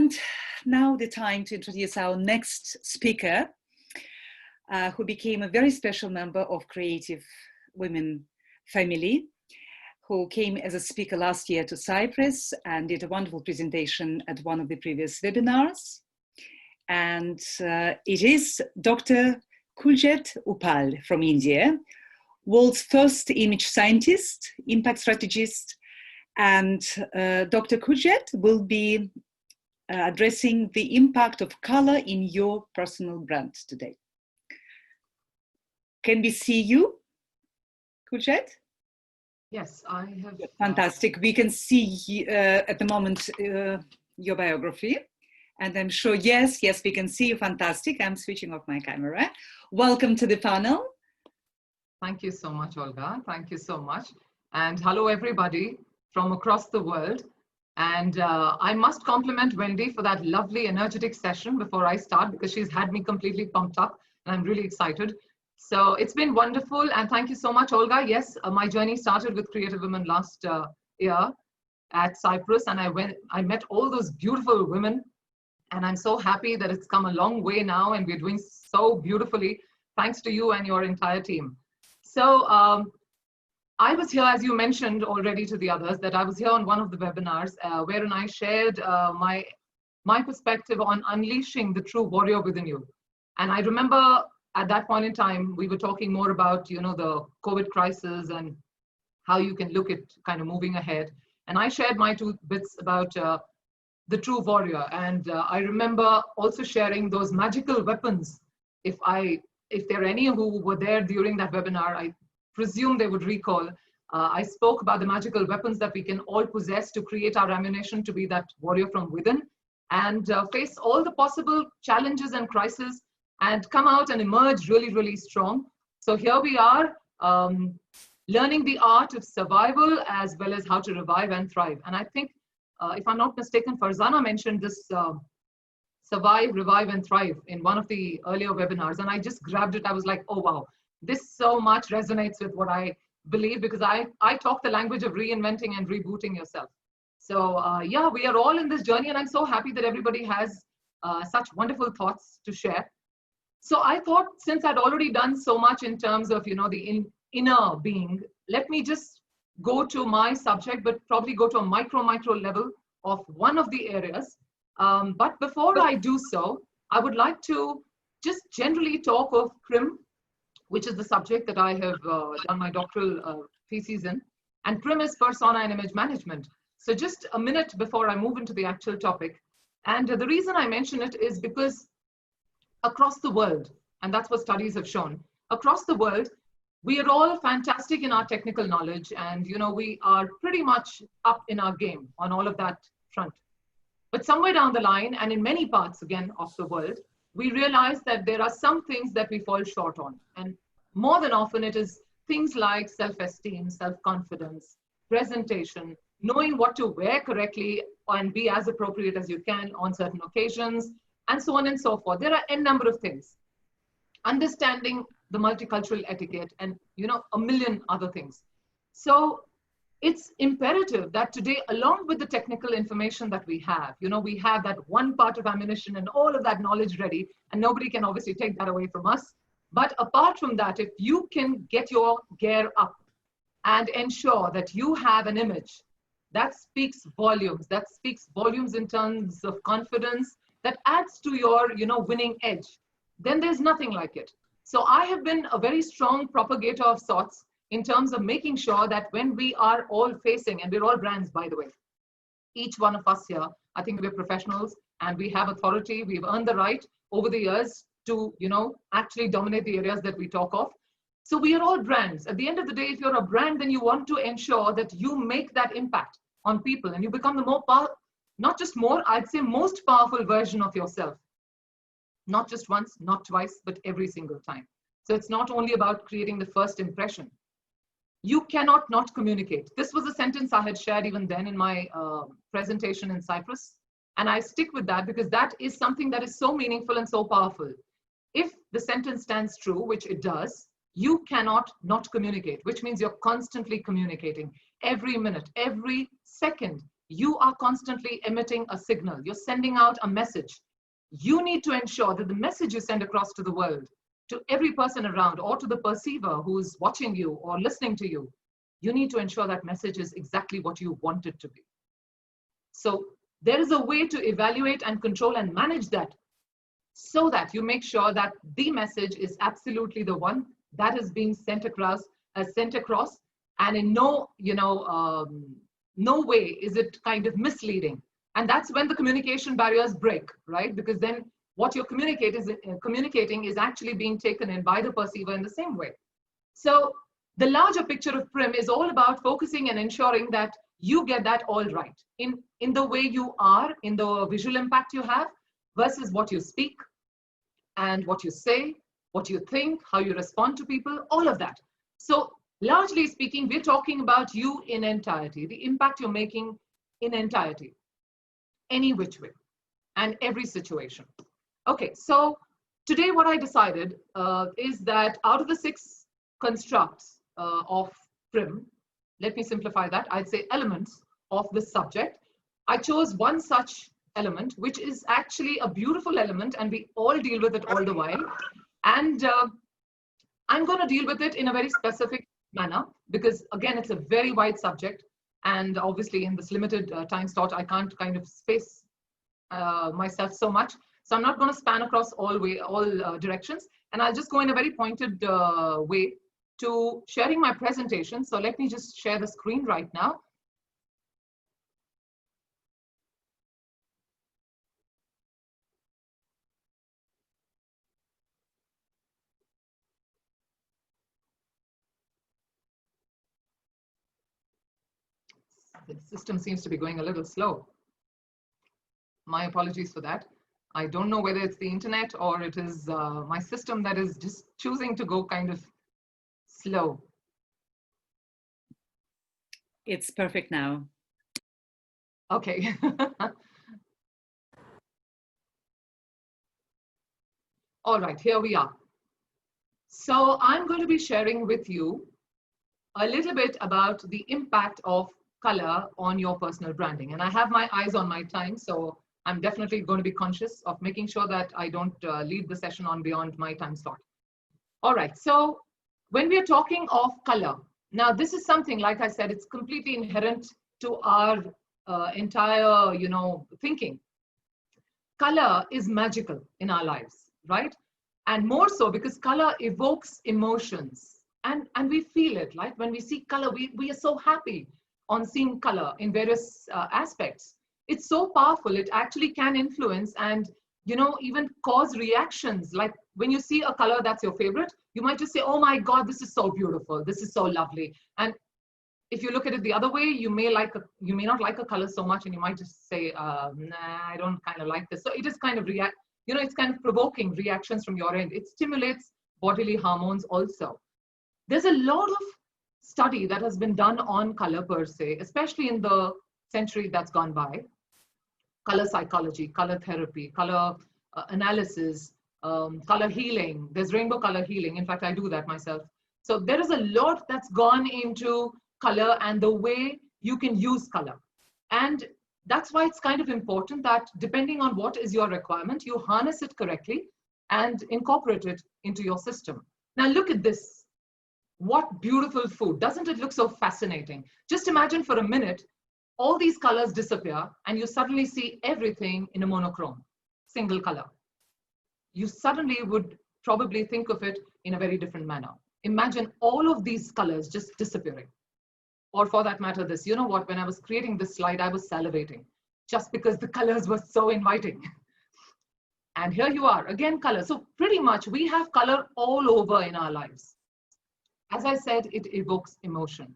And now the time to introduce our next speaker, who became a very special member of Creative Women family, who came as a speaker last year to Cyprus and did a wonderful presentation at one of the previous webinars. And it is Dr. Kuiljeit Uppaal from India, world's first image scientist, impact strategist. And Dr. Kuiljeit will be addressing the impact of color in your personal brand today. Can we see you, Kuiljeit? Yes, I have. Fantastic. We can see at the moment your biography. And I'm sure, yes, we can see you. Fantastic. I'm switching off my camera. Welcome to the panel. Thank you so much, Olga. Thank you so much. And hello, everybody from across the world. And I must compliment Wendy for that lovely, energetic session before I start, because she's had me completely pumped up and I'm really excited. So it's been wonderful. And thank you so much, Olga. Yes, my journey started with Creative Women last year at Cyprus. And I met all those beautiful women. And I'm so happy that it's come a long way now and we're doing so beautifully, thanks to you and your entire team. So I was here, as you mentioned already to the others, that I was here on one of the webinars wherein I shared my perspective on unleashing the true warrior within you. And I remember at that point in time, we were talking more about, you know, the COVID crisis and how you can look at kind of moving ahead. And I shared my 2 bits about the true warrior. And I remember also sharing those magical weapons. If there are any who were there during that webinar, I presume they would recall. I spoke about the magical weapons that we can all possess to create our ammunition to be that warrior from within and face all the possible challenges and crises and come out and emerge really, really strong. So here we are, learning the art of survival as well as how to revive and thrive. And I think, if I'm not mistaken, Farzana mentioned this survive, revive, and thrive in one of the earlier webinars. And I just grabbed it. I was like, oh, wow, this so much resonates with what I believe, because I talk the language of reinventing and rebooting yourself. So yeah, we are all in this journey, and I'm so happy that everybody has such wonderful thoughts to share. So I thought, since I'd already done so much in terms of, you know, the inner being, let me just go to my subject, but probably go to a micro level of one of the areas. But before I do so, I would like to just generally talk of PRIM, which is the subject that I have done my doctoral thesis in. And PRIM is persona and image management. So just a minute before I move into the actual topic. And the reason I mention it is because across the world, and that's what studies have shown, across the world, we are all fantastic in our technical knowledge, and you know, we are pretty much up in our game on all of that front. But somewhere down the line, and in many parts again of the world, we realize that there are some things that we fall short on. And more than often it is things like self-esteem, self-confidence, presentation, knowing what to wear correctly and be as appropriate as you can on certain occasions, and so on and so forth. There are n number of things. Understanding the multicultural etiquette and, you know, a million other things. So it's imperative that today, along with the technical information that we have, you know, we have that one part of ammunition and all of that knowledge ready, and nobody can obviously take that away from us. But apart from that, if you can get your gear up and ensure that you have an image that speaks volumes in terms of confidence, that adds to your, you know, winning edge, then there's nothing like it. So I have been a very strong propagator of sorts in terms of making sure that when we are all facing, and we're all brands, by the way, each one of us here, I think we're professionals and we have authority. We've earned the right over the years to, you know, actually dominate the areas that we talk of. So we are all brands. At the end of the day, if you're a brand, then you want to ensure that you make that impact on people and you become the more powerful, not just more, I'd say most powerful version of yourself. Not just once, not twice, but every single time. So it's not only about creating the first impression. You cannot not communicate. This was a sentence I had shared even then in my presentation in Cyprus. And I stick with that because that is something that is so meaningful and so powerful. If the sentence stands true, which it does, you cannot not communicate, which means you're constantly communicating every minute, every second. you are constantly emitting a signal. You're sending out a message. You need to ensure that the message you send across to the world, to every person around, or to the perceiver who's watching you or listening to you, you need to ensure that message is exactly what you want it to be. So there is a way to evaluate and control and manage that, so that you make sure that the message is absolutely the one that is being sent across, and in no, no way is it kind of misleading. And that's when the communication barriers break, right? Because then what you're communicating is actually being taken in by the perceiver in the same way. So the larger picture of PRIM is all about focusing and ensuring that you get that all right in the way you are, in the visual impact you have, versus what you speak and what you say, what you think, how you respond to people, all of that. So largely speaking, we're talking about you in entirety, the impact you're making in entirety, any which way and every situation. Okay, so today what I decided is that out of the 6 constructs of PRIM, let me simplify that, I'd say elements of the subject, I chose one such element, which is actually a beautiful element, and we all deal with it all the while. And I'm going to deal with it in a very specific manner, because again, it's a very wide subject. And obviously in this limited time slot, I can't kind of space myself so much. So I'm not going to span across all directions. And I'll just go in a very pointed way to sharing my presentation. So let me just share the screen right now. The system seems to be going a little slow. My apologies for that. I don't know whether it's the internet or it is my system that is just choosing to go kind of slow. It's perfect now. Okay. All right, here we are. So I'm going to be sharing with you a little bit about the impact of color on your personal branding. And I have my eyes on my time, so I'm definitely going to be conscious of making sure that I don't lead the session on beyond my time slot. All right, so when we are talking of color, now this is something, like I said, it's completely inherent to our entire, thinking. Color is magical in our lives, right? And more so because color evokes emotions, and we feel it, right? When we see color, we are so happy on seeing color in various aspects. It's so powerful. It actually can influence and, even cause reactions. Like when you see a color that's your favorite, you might just say, oh my God, this is so beautiful. This is so lovely. And if you look at it the other way, you may not like a color so much, and you might just say, nah, I don't kind of like this. So it is kind of it's kind of provoking reactions from your end. It stimulates bodily hormones also. There's a lot of study that has been done on color per se, especially in the century that's gone by. Color psychology, color therapy, color analysis, color healing. There's rainbow color healing. In fact, I do that myself. So there is a lot that's gone into color and the way you can use color. And that's why it's kind of important that depending on what is your requirement, you harness it correctly and incorporate it into your system. Now look at this. What beautiful food. Doesn't it look so fascinating? Just imagine for a minute, all these colors disappear and you suddenly see everything in a monochrome, single color. You suddenly would probably think of it in a very different manner. Imagine all of these colors just disappearing. Or for that matter, this, you know what, when I was creating this slide, I was salivating just because the colors were so inviting. And here you are, again, color. So pretty much we have color all over in our lives. As I said, it evokes emotion.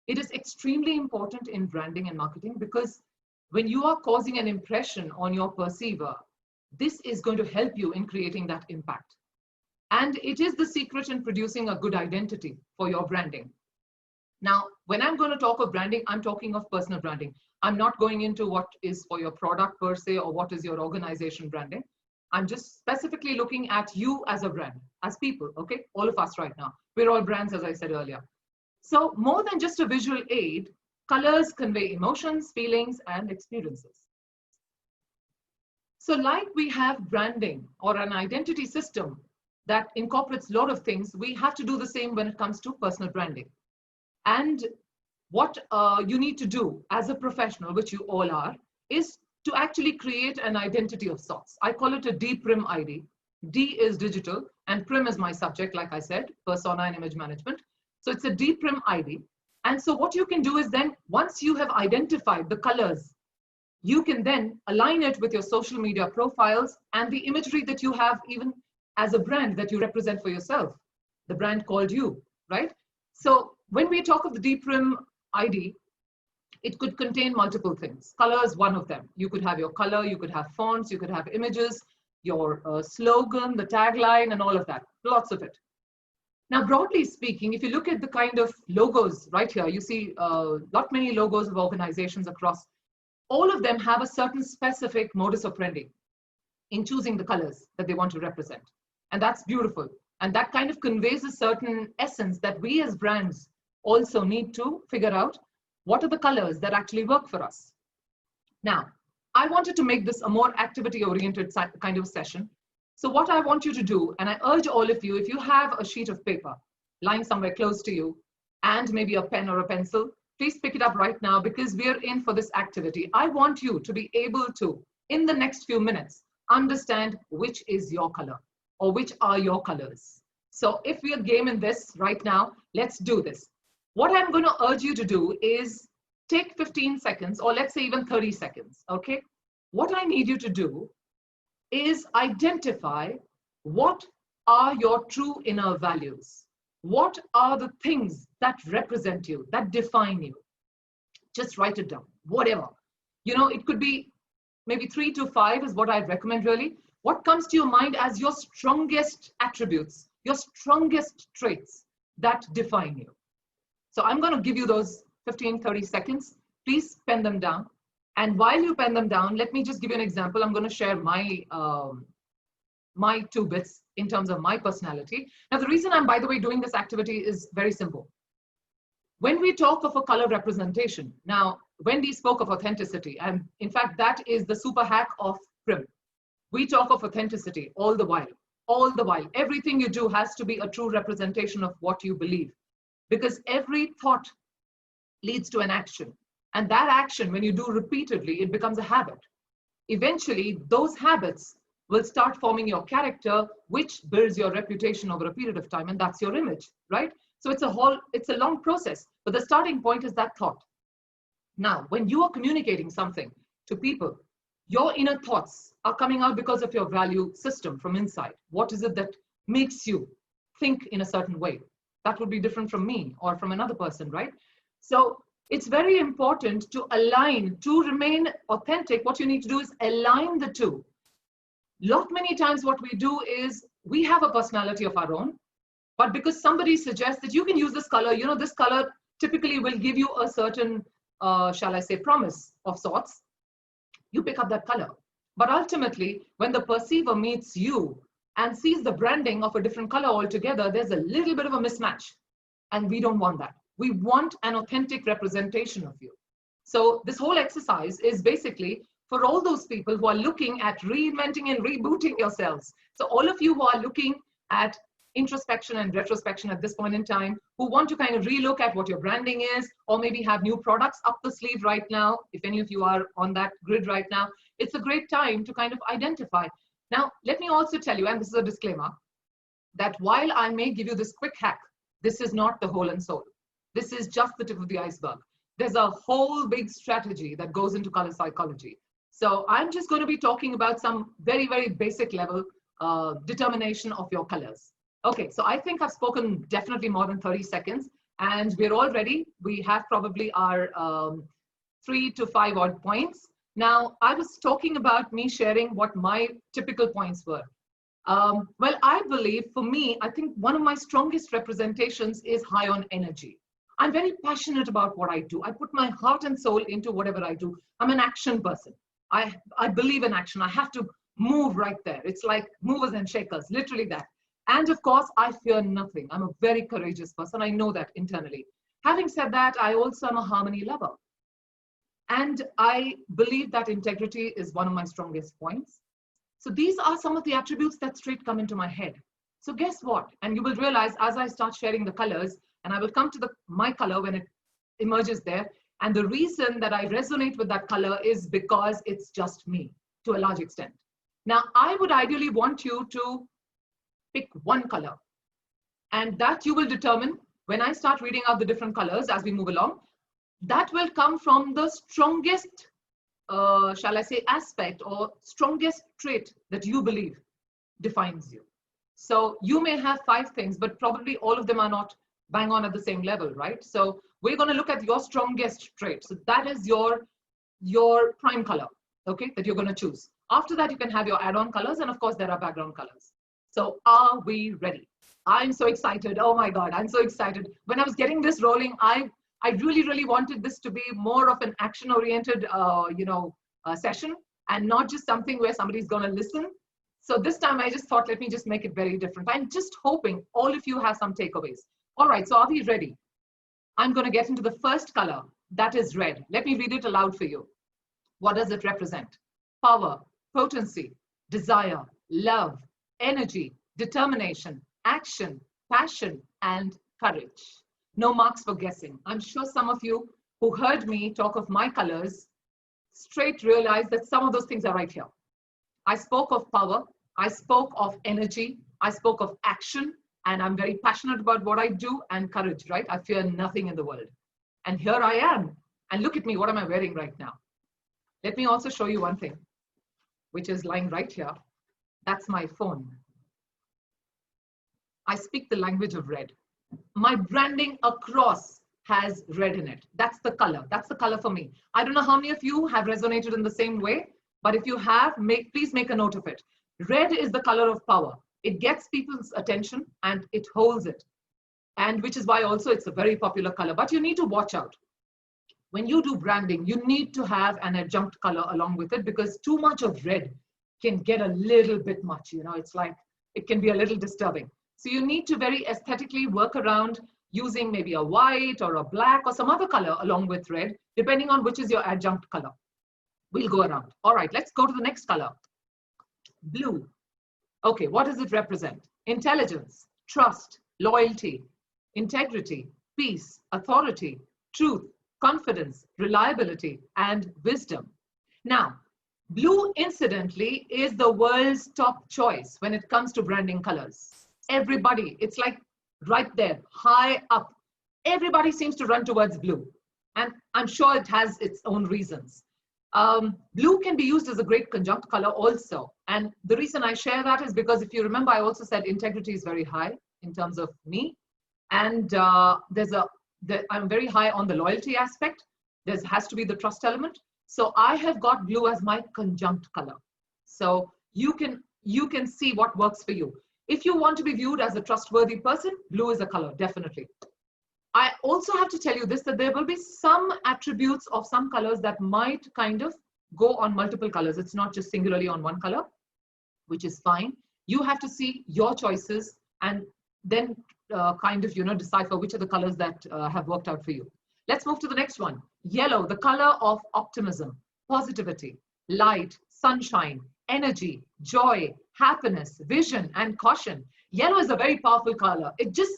It is extremely important in branding and marketing because when you are causing an impression on your perceiver, this is going to help you in creating that impact. And it is the secret in producing a good identity for your branding. Now, when I'm going to talk of branding, I'm talking of personal branding. I'm not going into what is for your product per se or what is your organization branding. I'm just specifically looking at you as a brand, as people, okay? All of us right now. We're all brands, as I said earlier. So more than just a visual aid, Colors convey emotions, feelings, and experiences. So like we have branding or an identity system that incorporates a lot of things, we have to do the same when it comes to personal branding. And what you need to do as a professional, which you all are, is to actually create an identity of sorts. I call it a D-PRIM ID. D is digital and PRIM is my subject, like I said, persona and image management. So it's a D-PRIM ID. And so what you can do is then, once you have identified the colors, you can then align it with your social media profiles and the imagery that you have even as a brand that you represent for yourself, the brand called you, right? So when we talk of the D-PRIM ID, it could contain multiple things. Color is one of them. You could have your color, you could have fonts, you could have images, your slogan, the tagline, and all of that, lots of it. Now, broadly speaking, if you look at the kind of logos right here, you see not many logos of organizations across. All of them have a certain specific modus operandi in choosing the colors that they want to represent. And that's beautiful. And that kind of conveys a certain essence that we as brands also need to figure out what are the colors that actually work for us. Now, I wanted to make this a more activity-oriented kind of session. So what I want you to do, and I urge all of you, if you have a sheet of paper lying somewhere close to you and maybe a pen or a pencil, please pick it up right now because we are in for this activity. I want you to be able to, in the next few minutes, understand which is your color or which are your colors. So if we are game in this right now, let's do this. What I'm going to urge you to do is take 15 seconds or let's say even 30 seconds, okay? What I need you to do is identify what are your true inner values. What are the things that represent you, that define you? Just write it down, whatever. You know, it could be maybe 3 to 5 is what I'd recommend really. What comes to your mind as your strongest attributes, your strongest traits that define you? So I'm going to give you those 15, 30 seconds. Please pen them down. And while you pen them down, let me just give you an example. I'm going to share my, my 2 bits in terms of my personality. Now, the reason I'm, by the way, doing this activity is very simple. When we talk of a color representation, now, Wendy spoke of authenticity. And in fact, that is the super hack of PRIM. We talk of authenticity all the while. All the while. Everything you do has to be a true representation of what you believe. Because every thought leads to an action. And that action, when you do repeatedly, it becomes a habit. Eventually, those habits will start forming your character, which builds your reputation over a period of time. And that's your image, right? So it's a long process. But the starting point is that thought. Now, when you are communicating something to people, your inner thoughts are coming out because of your value system from inside. What is it that makes you think in a certain way? That would be different from me or from another person, right? So it's very important to align, to remain authentic. What you need to do is align the two. Many times what we do is we have a personality of our own, but because somebody suggests that you can use this color, you know, this color typically will give you a certain, shall I say, promise of sorts, you pick up that color. But ultimately, when the perceiver meets you and sees the branding of a different color altogether, there's a little bit of a mismatch. And we don't want that. We want an authentic representation of you. So this whole exercise is basically for all those people who are looking at reinventing and rebooting yourselves. So all of you who are looking at introspection and retrospection at this point in time, who want to kind of relook at what your branding is, or maybe have new products up the sleeve right now, if any of you are on that grid right now, it's a great time to kind of identify. Now, let me also tell you, and this is a disclaimer, that while I may give you this quick hack, this is not the whole and soul. This is just the tip of the iceberg. There's a whole big strategy that goes into color psychology. So I'm just going to be talking about some very, very basic level determination of your colors. Okay, so I think I've spoken definitely more than 30 seconds and we're all ready. We have probably our 3 to 5 odd points. Now, I was talking about me sharing what my typical points were. Well, I believe for me, I think one of my strongest representations is high on energy. I'm very passionate about what I do. I put my heart and soul into whatever I do. I'm an action person. I believe in action. I have to move right there. It's like movers and shakers, literally that. And of course, I fear nothing. I'm a very courageous person. I know that internally. Having said that, I also am a harmony lover. And I believe that integrity is one of my strongest points. So these are some of the attributes that straight come into my head. So guess what? And you will realize as I start sharing the colors, and I will come to my color when it emerges there. And the reason that I resonate with that color is because it's just me to a large extent. Now, I would ideally want you to pick one color, and that you will determine when I start reading out the different colors as we move along. That will come from the strongest, shall I say, aspect or strongest trait that you believe defines you. So you may have 5 things, but probably all of them are not bang on at the same level, right? So we're going to look at your strongest trait. So that is your prime color, okay, that you're going to choose. After that, you can have your add-on colors, and of course, there are background colors. So are we ready? I'm so excited. Oh my God, I'm so excited. When I was getting this rolling, I really, really wanted this to be more of an action-oriented, session, and not just something where somebody's going to listen. So this time I just thought, let me just make it very different. I'm just hoping all of you have some takeaways. All right, so are we ready? I'm going to get into the first color, that is red. Let me read it aloud for you. What does it represent? Power, potency, desire, love, energy, determination, action, passion, and courage. No marks for guessing. I'm sure some of you who heard me talk of my colors straight realized that some of those things are right here. I spoke of power, I spoke of energy, I spoke of action, and I'm very passionate about what I do, and courage, right? I fear nothing in the world. And here I am. And look at me, what am I wearing right now? Let me also show you one thing, which is lying right here. That's my phone. I speak the language of red. My branding across has red in it. That's the color. That's the color for me. I don't know how many of you have resonated in the same way, but if you have, please make a note of it. Red is the color of power. It gets people's attention and it holds it. And which is why also it's a very popular color. But you need to watch out. When you do branding, you need to have an adjunct color along with it, because too much of red can get a little bit much. You know, it's like, it can be a little disturbing. So you need to very aesthetically work around using maybe a white or a black or some other color along with red, depending on which is your adjunct color. We'll go around. All right, let's go to the next color. Blue. Okay, what does it represent? Intelligence, trust, loyalty, integrity, peace, authority, truth, confidence, reliability, and wisdom. Now, blue, incidentally, is the world's top choice when it comes to branding colors. Everybody, it's like right there, high up. Everybody seems to run towards blue. And I'm sure it has its own reasons. Blue can be used as a great conjunct color also. And the reason I share that is because if you remember, I also said integrity is very high in terms of me. And I'm very high on the loyalty aspect. There has to be the trust element. So I have got blue as my conjunct color. So you can see what works for you. If you want to be viewed as a trustworthy person, blue is a color, definitely. I also have to tell you this, that there will be some attributes of some colors that might kind of go on multiple colors. It's not just singularly on one color, which is fine. You have to see your choices and then kind of, decipher which are the colors that have worked out for you. Let's move to the next one. Yellow, the color of optimism, positivity, light, sunshine, energy, joy, happiness, vision, and caution. Yellow is a very powerful color. It just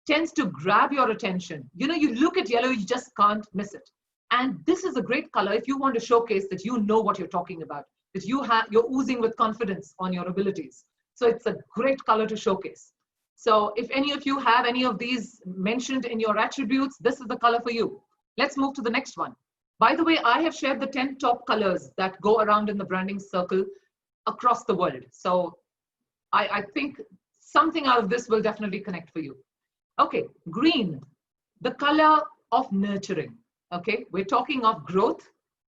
tends to grab your attention. You look at yellow, you just can't miss it. And this is a great color if you want to showcase that you know what you're talking about, that you're oozing with confidence on your abilities. So it's a great color to showcase. So if any of you have any of these mentioned in your attributes, this is the color for you. Let's move to the next one. By the way, I have shared the 10 top colors that go around in the branding circle across the world. So I think something out of this will definitely connect for you. Okay, green, the color of nurturing. Okay, we're talking of growth,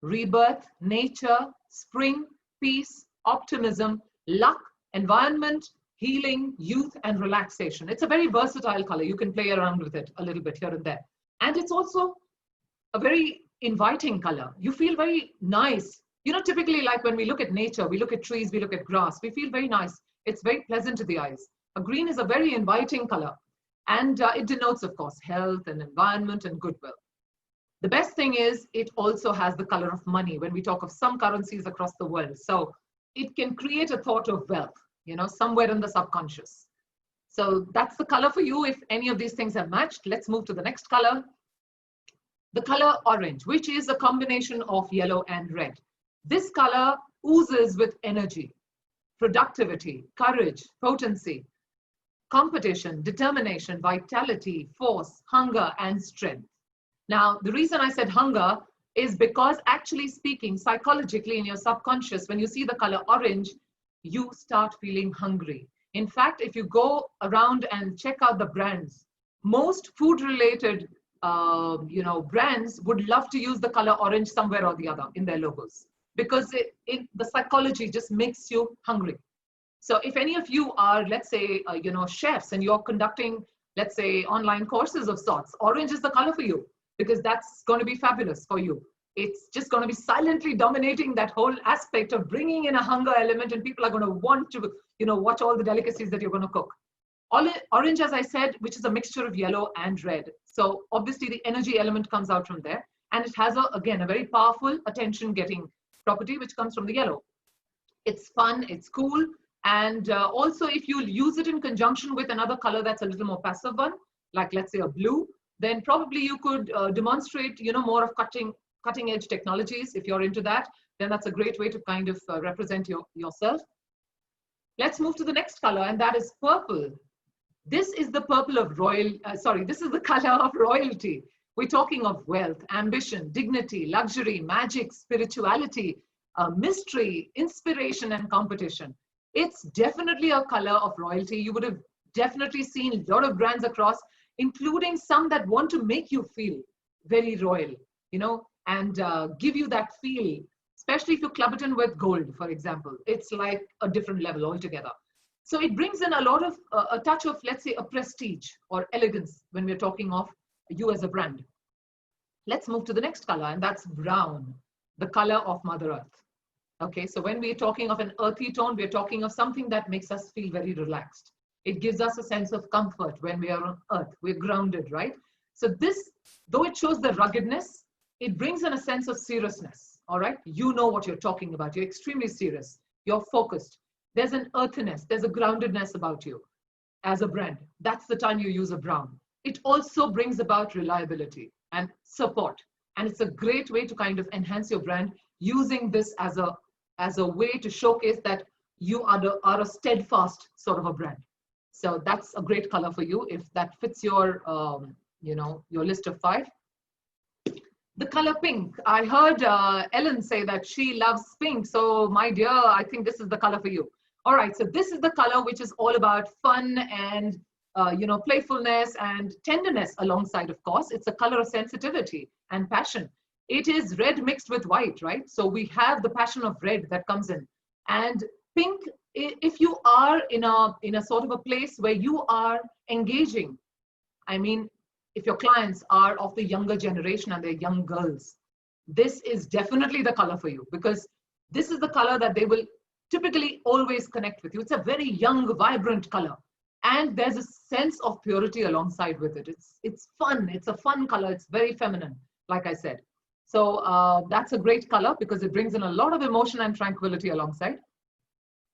rebirth, nature, spring, peace, optimism, luck, environment, healing, youth, and relaxation. It's a very versatile color. You can play around with it a little bit here and there. And it's also a very inviting color. You feel very nice. Typically like when we look at nature, we look at trees, we look at grass, we feel very nice. It's very pleasant to the eyes. A green is a very inviting color. And it denotes, of course, health and environment and goodwill. The best thing is it also has the color of money when we talk of some currencies across the world. So it can create a thought of wealth, somewhere in the subconscious. So that's the color for you if any of these things have matched. Let's move to the next color. The color orange, which is a combination of yellow and red. This color oozes with energy, productivity, courage, potency, competition, determination, vitality, force, hunger, and strength. Now, the reason I said hunger is because actually speaking psychologically in your subconscious, when you see the color orange, you start feeling hungry. In fact, if you go around and check out the brands, most food-related brands would love to use the color orange somewhere or the other in their logos because the psychology just makes you hungry. So if any of you are, let's say, chefs and you're conducting, let's say, online courses of sorts, orange is the color for you because that's going to be fabulous for you. It's just going to be silently dominating that whole aspect of bringing in a hunger element, and people are going to want to, watch all the delicacies that you're going to cook. Orange, as I said, which is a mixture of yellow and red. So obviously the energy element comes out from there, and it has, again, a very powerful attention-getting property, which comes from the yellow. It's fun, it's cool, and also if you use it in conjunction with another color that's a little more passive one, like let's say a blue, then probably you could demonstrate, more of cutting edge technologies. If you're into that, then that's a great way to kind of represent yourself. Let's move to the next color, and that is purple. This is the purple of this is the color of royalty. We're talking of wealth, ambition, dignity, luxury, magic, spirituality, mystery, inspiration, and competition. It's definitely a color of royalty. You would have definitely seen a lot of brands across, including some that want to make you feel very royal, and give you that feel, especially if you club it in with gold, for example. It's like a different level altogether. So it brings in a lot of, a touch of, let's say, a prestige or elegance when we're talking of you as a brand. Let's move to the next color, and that's brown, the color of Mother Earth. Okay, so when we're talking of an earthy tone, we're talking of something that makes us feel very relaxed. It gives us a sense of comfort when we are on earth. We're grounded, right? So this, though it shows the ruggedness, it brings in a sense of seriousness, all right? You know what you're talking about. You're extremely serious. You're focused. There's an earthiness. There's a groundedness about you as a brand. That's the time you use a brown. It also brings about reliability and support. And it's a great way to kind of enhance your brand using this as a way to showcase that you are a steadfast sort of a brand. So that's a great color for you if that fits your, your list of 5. The color pink. I heard Ellen say that she loves pink. So my dear, I think this is the color for you. All right, so this is the color which is all about fun and, playfulness and tenderness alongside, of course. It's a color of sensitivity and passion. It is red mixed with white, right? So we have the passion of red that comes in. And pink, if you are in a sort of a place where you are engaging, I mean, if your clients are of the younger generation and they're young girls, this is definitely the color for you because this is the color that they will typically always connect with you. It's a very young, vibrant color. And there's a sense of purity alongside with it. It's fun. It's a fun color. It's very feminine, like I said. So that's a great color because it brings in a lot of emotion and tranquility alongside.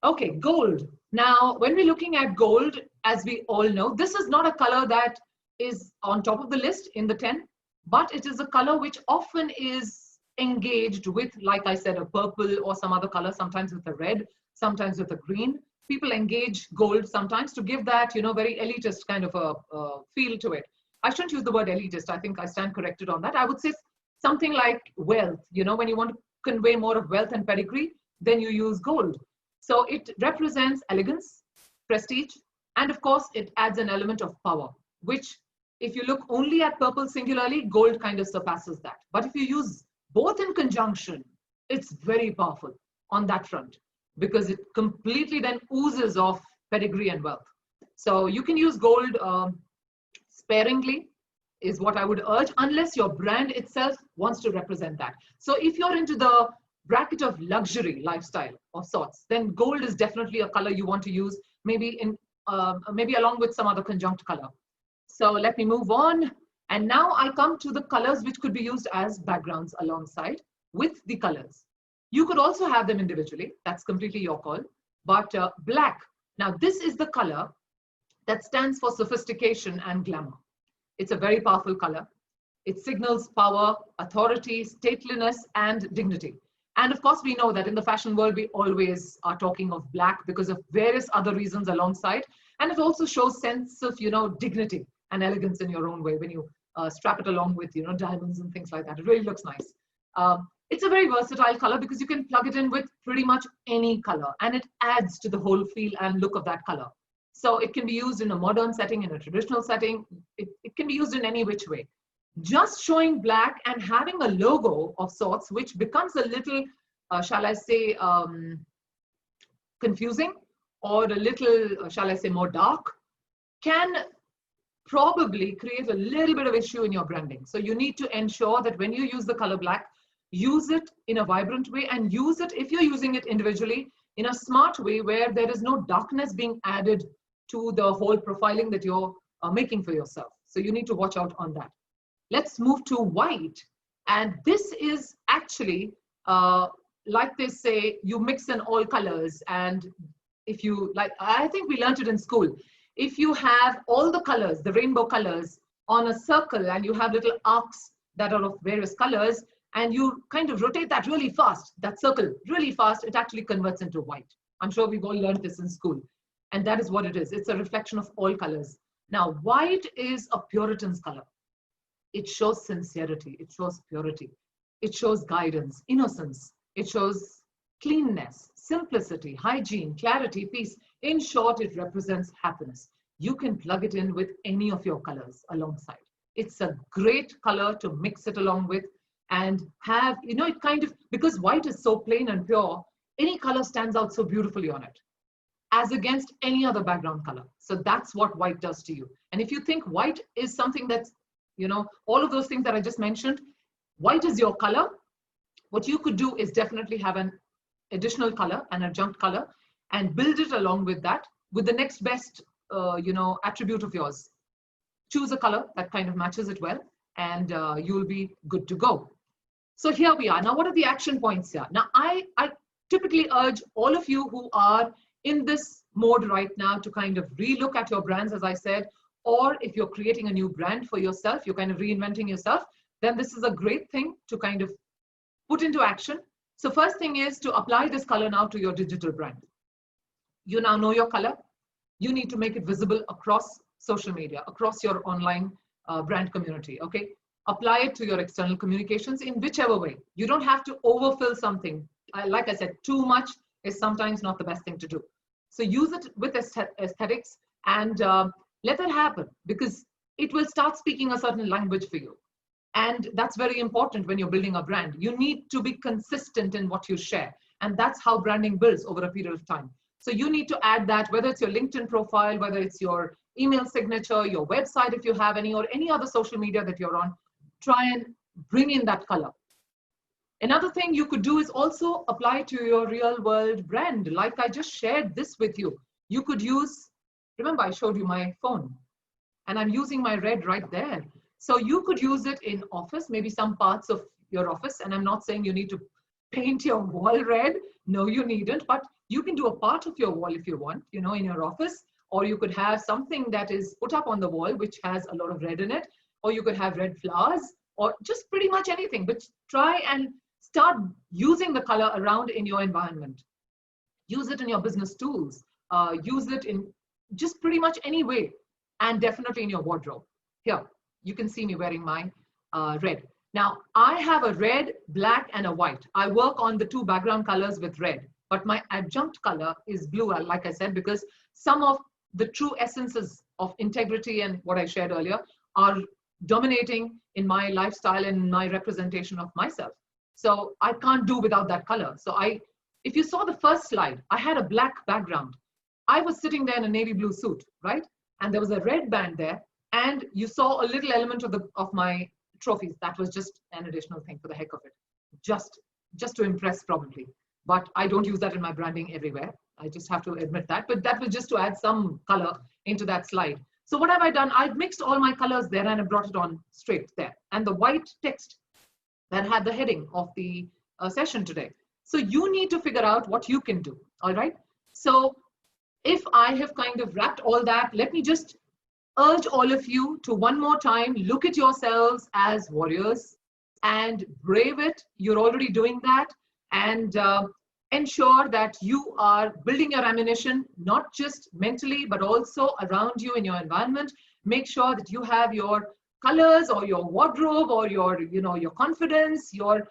Okay, gold. Now, when we're looking at gold, as we all know, this is not a color that is on top of the list in the 10, but it is a color which often is engaged with, like I said, a purple or some other color, sometimes with a red, sometimes with a green. People engage gold sometimes to give that, very elitist kind of a feel to it. I shouldn't use the word elitist. I think I stand corrected on that. I would say something like wealth, when you want to convey more of wealth and pedigree, then you use gold. So it represents elegance, prestige, and of course, it adds an element of power, which if you look only at purple singularly, gold kind of surpasses that. But if you use both in conjunction, it's very powerful on that front because it completely then oozes of pedigree and wealth. So you can use gold sparingly is what I would urge, unless your brand itself wants to represent that. So if you're into the bracket of luxury lifestyle of sorts, then gold is definitely a color you want to use, maybe along with some other conjunct color. So let me move on. And now I come to the colors which could be used as backgrounds alongside with the colors. You could also have them individually. That's completely your call. But black, now this is the color that stands for sophistication and glamour. It's a very powerful color. It signals power, authority, stateliness, and dignity. And of course, we know that in the fashion world, we always are talking of black because of various other reasons alongside. And it also shows sense of, dignity and elegance in your own way when you strap it along with, diamonds and things like that. It really looks nice. It's a very versatile color because you can plug it in with pretty much any color, and it adds to the whole feel and look of that color. So it can be used in a modern setting, in a traditional setting. It can be used in any which way. Just showing black and having a logo of sorts, which becomes a little, shall I say, confusing, or a little, shall I say, more dark, can probably create a little bit of issue in your branding. So you need to ensure that when you use the color black, use it in a vibrant way, and use it, if you're using it individually, in a smart way where there is no darkness being added to the whole profiling that you're making for yourself. So you need to watch out on that. Let's move to white. And this is actually, like they say, you mix in all colors. And if you, like, I think we learned it in school. If you have all the colors, the rainbow colors, on a circle, and you have little arcs that are of various colors, and you kind of rotate that really fast, that circle really fast, it actually converts into white. I'm sure we've all learned this in school. And that is what it is. It's a reflection of all colors. Now, white is a Puritan's color. It shows sincerity. It shows purity. It shows guidance, innocence. It shows cleanness, simplicity, hygiene, clarity, peace. In short, it represents happiness. You can plug it in with any of your colors alongside. It's a great color to mix it along with and have, it kind of, because white is so plain and pure, any color stands out so beautifully on it, as against any other background color. So that's what white does to you. And if you think white is something that's, all of those things that I just mentioned, white is your color. What you could do is definitely have an additional color, an adjunct color, and build it along with that, with the next best, attribute of yours. Choose a color that kind of matches it well, and you'll be good to go. So here we are. Now, what are the action points here? Now, I typically urge all of you who are in this mode right now to kind of relook at your brands, as I said, or if you're creating a new brand for yourself, you're kind of reinventing yourself, then this is a great thing to kind of put into action. So first thing is to apply this color now to your digital brand. You now know your color. You need to make it visible across social media, across your online brand community, okay? Apply it to your external communications in whichever way. You don't have to overfill something. Like I said, too much is sometimes not the best thing to do. So use it with aesthetics and let that happen, because it will start speaking a certain language for you. And that's very important when you're building a brand. You need to be consistent in what you share. And that's how branding builds over a period of time. So you need to add that, whether it's your LinkedIn profile, whether it's your email signature, your website, if you have any, or any other social media that you're on, try and bring in that color. Another thing you could do is also apply to your real world brand. Like I just shared this with you. You could use, remember I showed you my phone and I'm using my red right there. So you could use it in office, maybe some parts of your office. And I'm not saying you need to paint your wall red. No, you needn't, but you can do a part of your wall if you want, in your office, or you could have something that is put up on the wall, which has a lot of red in it, or you could have red flowers, or just pretty much anything, but try and start using the color around in your environment. Use it in your business tools, use it in just pretty much any way, and definitely in your wardrobe. Here, you can see me wearing my red. Now, I have a red, black, and a white. I work on the two background colors with red, but my adjunct color is blue, like I said, because some of the true essences of integrity and what I shared earlier are dominating in my lifestyle and my representation of myself. So I can't do without that color. So if you saw the first slide, I had a black background. I was sitting there in a navy blue suit, right? And there was a red band there. And you saw a little element of my trophies. That was just an additional thing for the heck of it. Just to impress probably. But I don't use that in my branding everywhere. I just have to admit that. But that was just to add some color into that slide. So what have I done? I've mixed all my colors there and I brought it on straight there. And the white text that had the heading of the session today. So you need to figure out what you can do, all right? So if I have kind of wrapped all that, let me just urge all of you to one more time, look at yourselves as warriors and brave it. You're already doing that. And ensure that you are building your ammunition, not just mentally, but also around you in your environment. Make sure that you have your colors or your wardrobe or your, your confidence, your,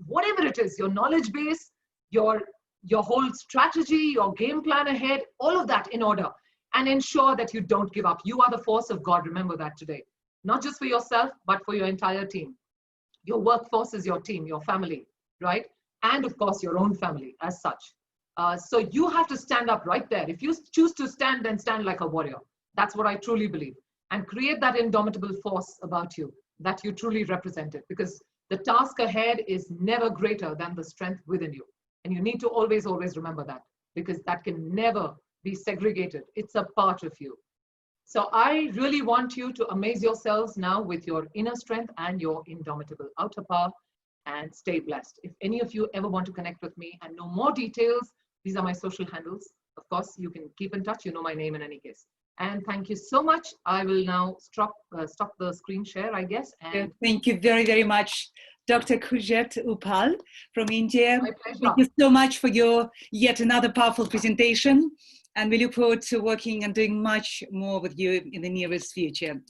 whatever it is, your knowledge base, your whole strategy, your game plan ahead, all of that in order. And ensure that you don't give up. You are the force of God. Remember that today. Not just for yourself, but for your entire team. Your workforce is your team, your family, right? And of course, your own family as such. So you have to stand up right there. If you choose to stand, then stand like a warrior. That's what I truly believe. And create that indomitable force about you that you truly represent it. Because the task ahead is never greater than the strength within you. And you need to always, always remember that. Because that can never be segregated. It's a part of you. So I really want you to amaze yourselves now with your inner strength and your indomitable outer power. And stay blessed. If any of you ever want to connect with me and know more details, these are my social handles. Of course, you can keep in touch. You know my name in any case. And thank you so much. I will now stop the screen share, I guess. And thank you very, very much, Dr. Kuiljeit Uppaal from India. My pleasure. Thank you so much for your yet another powerful presentation. And we look forward to working and doing much more with you in the nearest future.